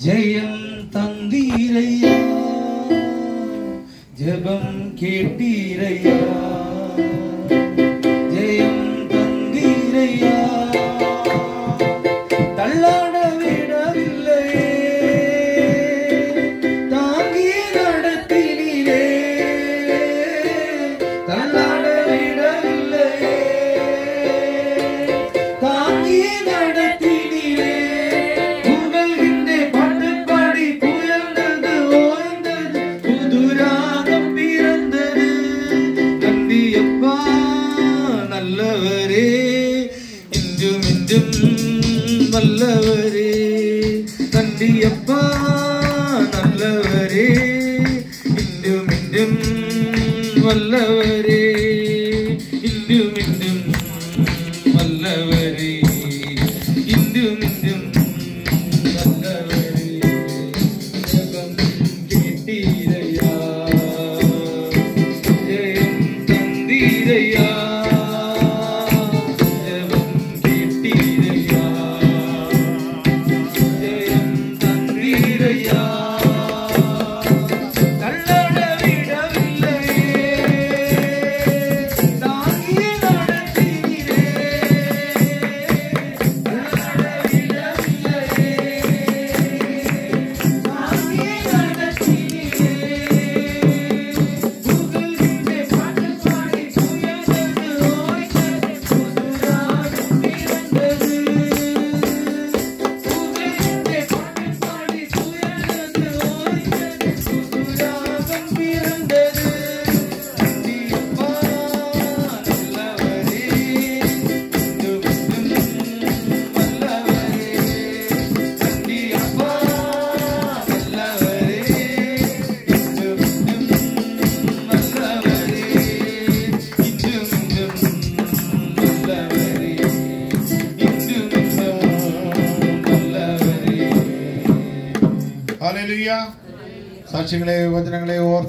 ஜெயம் தந்தீரையா, ஜெபம் கேட்டீரையா, ஜெயம் தந்தீரையா, தள்ளாட விடவில்லையே, தாங்கி நடத்தினீரே, தள்ளாட விடவில்லையே, தாங்கி நடத்தினீரே. புகழ்கின்ற பாட்டு பாடி புயர்ந்தது ஓய்ந்தது, புது ராகம் பிறந்தது. நந்தியப்பா நல்லவரே, இன்றும் இன்றும் வல்லவரே. நந்தியப்பா நல்லவரே, இன்றும் இன்றும் வல்லவரே, இன்றும் இன்றும் வல்லவரே, இன்றும் இன்றும் வல்லவரே. ஜெபம் கேட்டீரையா, ஜெயம் தந்தீரையா, ஜெபம் கேட்டீரையா, ஜெயம் தந்தீரையா, தள்ளாட விடவில்லையே, தாங்கி நடத்தினீரே, தள்ளாட விடவில்லையே, தாங்கி நடத்தினீரே. புகழ்கின்ற பாட்டு பாடி புயர்ந்தது ஓய்ந்தது, புது ராகம் பிறந்தது. புகழ்கின்ற பாட்டு பாடி புயர்ந்தது ஓய்ந்தது, புது ராகம் பிறந்தது. நந்தியப்பா நல்லவரே, இன்றும் இன்றும் வல்லவரே. நந்தியப்பா நல்லவரே, இன்றும் இன்றும் வல்லவரே, இன்றும் இன்றும் வல்லவரே, இன்றும் இன்றும் வல்லவரே. ஹல்லேலூயா. சாட்சிகளே, வചനങ്ങളെ ഓർത്ത്